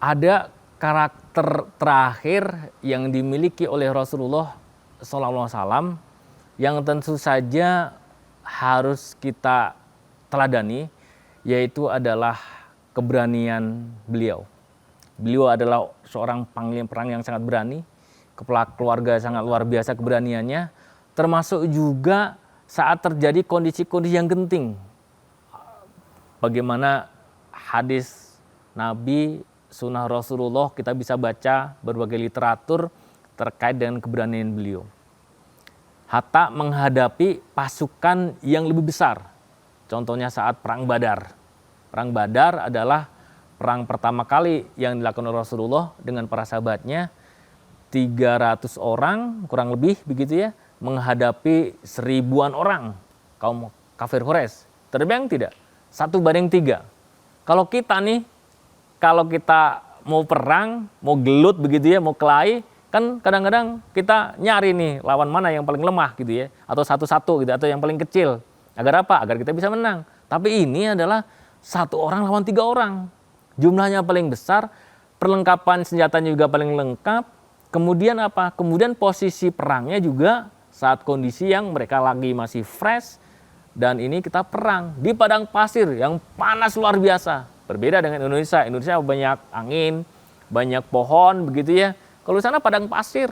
ada karakter terakhir yang dimiliki oleh Rasulullah SAW yang tentu saja harus kita teladani, yaitu adalah keberanian beliau. Beliau adalah seorang panglima perang yang sangat berani, kepala keluarga sangat luar biasa keberaniannya, termasuk juga saat terjadi kondisi-kondisi yang genting. Bagaimana hadis Nabi, sunnah Rasulullah, kita bisa baca berbagai literatur terkait dengan keberanian beliau. Hatta menghadapi pasukan yang lebih besar. Contohnya saat Perang Badar. Perang Badar adalah perang pertama kali yang dilakukan oleh Rasulullah dengan para sahabatnya. 300 orang kurang lebih begitu ya, menghadapi 1000-an orang kaum kafir Quraisy. Terbayang tidak? 1:3. Kalau kita nih, kalau kita mau perang, mau gelut begitu ya, mau kelahi, kan kadang-kadang kita nyari nih lawan mana yang paling lemah gitu ya, atau satu-satu gitu, atau yang paling kecil. Agar apa? Agar kita bisa menang. Tapi ini adalah 1 orang lawan 3 orang. Jumlahnya paling besar, perlengkapan senjatanya juga paling lengkap. Kemudian apa? Kemudian posisi perangnya juga saat kondisi yang mereka lagi masih fresh, dan ini kita perang di padang pasir yang panas luar biasa. Berbeda dengan Indonesia. Indonesia banyak angin, banyak pohon begitu ya. Kalau di sana padang pasir.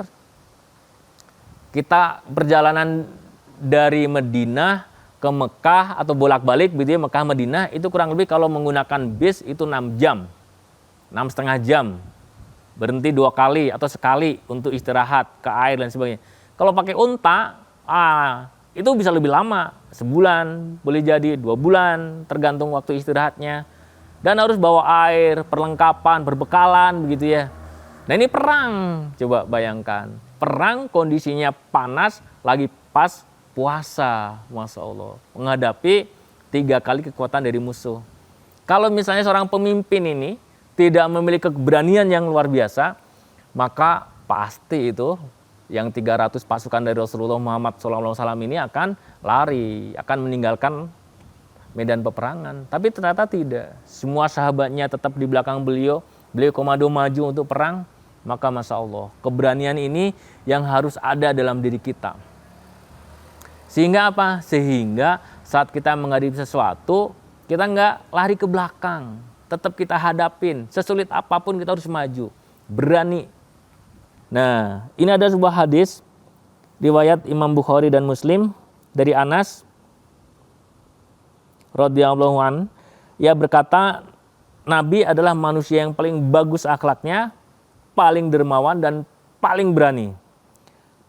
Kita perjalanan dari Madinah ke Mekah atau bolak-balik begitu ya, Mekah Madinah itu kurang lebih kalau menggunakan bis itu 6 jam. 6,5 jam. Berhenti 2 kali atau sekali untuk istirahat ke air dan sebagainya. Kalau pakai unta, itu bisa lebih lama, sebulan, boleh jadi 2 bulan, tergantung waktu istirahatnya. Dan harus bawa air, perlengkapan, berbekalan begitu ya. Nah ini perang, coba bayangkan. Perang kondisinya panas, lagi pas puasa, Masya Allah. Menghadapi 3 kali kekuatan dari musuh. Kalau misalnya seorang pemimpin ini tidak memiliki keberanian yang luar biasa, maka pasti itu yang 300 pasukan dari Rasulullah Muhammad SAW ini akan lari, akan meninggalkan medan peperangan. Tapi ternyata tidak. Semua sahabatnya tetap di belakang beliau. Beliau komando maju untuk perang. Maka Masya Allah, keberanian ini yang harus ada dalam diri kita. Sehingga apa? Sehingga saat kita menghadapi sesuatu, kita nggak lari ke belakang. Tetap kita hadapin. Sesulit apapun kita harus maju. Berani. Nah, ini ada sebuah hadis riwayat Imam Bukhari dan Muslim dari Anas radhiyallahu an. Ia berkata, Nabi adalah manusia yang paling bagus akhlaknya, paling dermawan dan paling berani.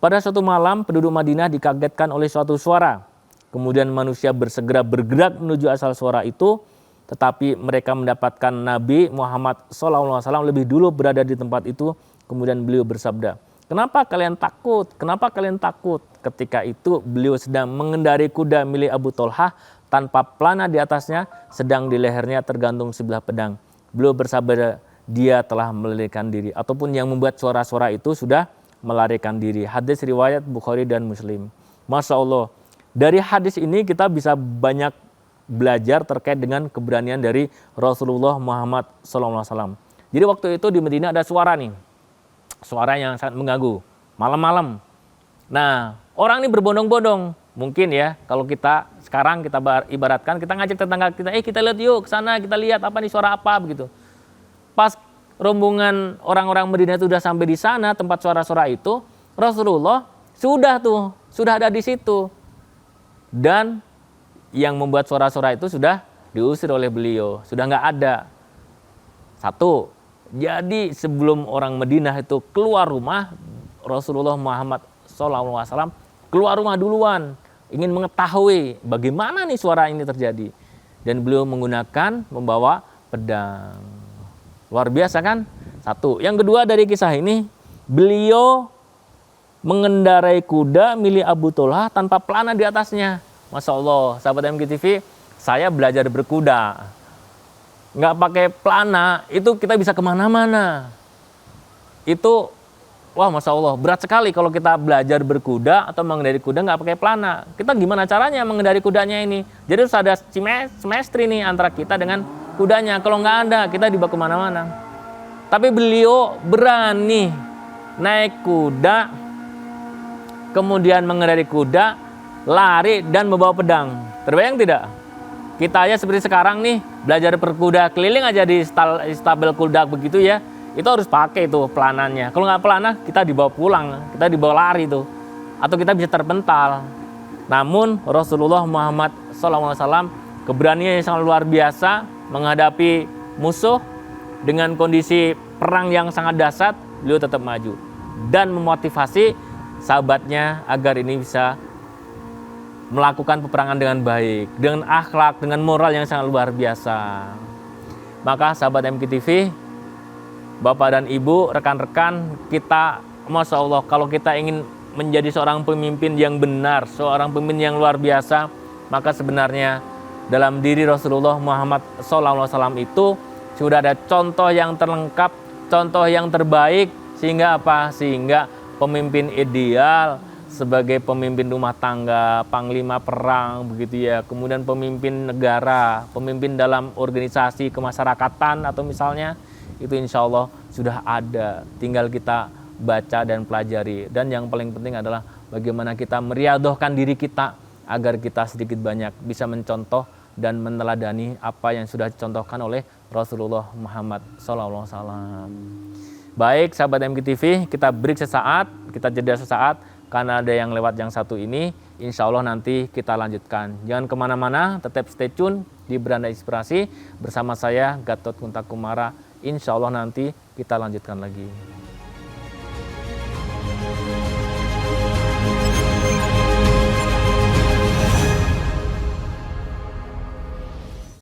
Pada suatu malam penduduk Madinah dikagetkan oleh suatu suara. Kemudian manusia bersegera bergerak menuju asal suara itu, tetapi mereka mendapatkan Nabi Muhammad SAW lebih dulu berada di tempat itu. Kemudian beliau bersabda, "Kenapa kalian takut? Kenapa kalian takut?" Ketika itu beliau sedang mengendarai kuda milik Abu Tolhah tanpa pelana di atasnya, sedang di lehernya tergantung sebilah pedang. Beliau bersabda, dia telah melarikan diri, ataupun yang membuat suara-suara itu sudah melarikan diri. Hadis riwayat Bukhari dan Muslim. Masya Allah, dari hadis ini kita bisa banyak belajar terkait dengan keberanian dari Rasulullah Muhammad SAW. Jadi waktu itu di Madinah ada suara nih, suara yang sangat mengganggu, malam-malam. Nah, orang ini berbondong-bondong. Mungkin ya, kalau kita sekarang kita ibaratkan, kita ngajak tetangga kita, kita lihat yuk ke sana, kita lihat apa nih, suara apa begitu. Pas rombongan orang-orang Madinah itu sudah sampai di sana tempat suara-suara itu, Rasulullah sudah ada di situ. Dan yang membuat suara-suara itu sudah diusir oleh beliau, sudah nggak ada. Satu, jadi sebelum orang Madinah itu keluar rumah, Rasulullah Muhammad SAW keluar rumah duluan, ingin mengetahui bagaimana nih suara ini terjadi. Dan beliau membawa pedang. Luar biasa kan? Satu. Yang kedua dari kisah ini, beliau mengendarai kuda milik Abu Tolhah tanpa pelana di atasnya. Masya Allah, sahabat MGTV, saya belajar berkuda. Nggak pakai pelana, itu kita bisa kemana-mana. Itu, wah Masya Allah, berat sekali kalau kita belajar berkuda atau mengendari kuda nggak pakai pelana. Kita gimana caranya mengendari kudanya ini? Jadi harus ada semestri nih antara kita dengan kudanya. Kalau nggak ada, kita dibawa kemana-mana. Tapi beliau berani naik kuda, kemudian mengendarai kuda, lari dan membawa pedang. Terbayang tidak? Kita aja seperti sekarang nih, belajar berkuda keliling aja di stabel kuda begitu ya, itu harus pakai tuh pelanannya. Kalau nggak pelana, kita dibawa pulang, kita dibawa lari tuh, atau kita bisa terpental. Namun Rasulullah Muhammad SAW keberanian yang sangat luar biasa menghadapi musuh dengan kondisi perang yang sangat dahsyat, beliau tetap maju dan memotivasi sahabatnya agar ini bisa melakukan peperangan dengan baik, dengan akhlak, dengan moral yang sangat luar biasa. Maka sahabat MKTV, Bapak dan Ibu, rekan-rekan, kita, Masya Allah, kalau kita ingin menjadi seorang pemimpin yang benar, seorang pemimpin yang luar biasa, maka sebenarnya dalam diri Rasulullah Muhammad SAW itu sudah ada contoh yang terlengkap, contoh yang terbaik, sehingga apa? Sehingga pemimpin ideal sebagai pemimpin rumah tangga, panglima perang, begitu ya. Kemudian pemimpin negara, pemimpin dalam organisasi kemasyarakatan atau misalnya, itu insya Allah sudah ada. Tinggal kita baca dan pelajari. Dan yang paling penting adalah bagaimana kita meriadohkan diri kita agar kita sedikit banyak bisa mencontoh dan meneladani apa yang sudah dicontohkan oleh Rasulullah Muhammad SAW. Baik, sahabat MKTV, kita break sesaat, kita jeda sesaat, karena ada yang lewat yang satu ini, insya Allah nanti kita lanjutkan. Jangan kemana-mana, tetap stay tune di Beranda Inspirasi bersama saya, Gatot Kuntakumara. Insya Allah nanti kita lanjutkan lagi.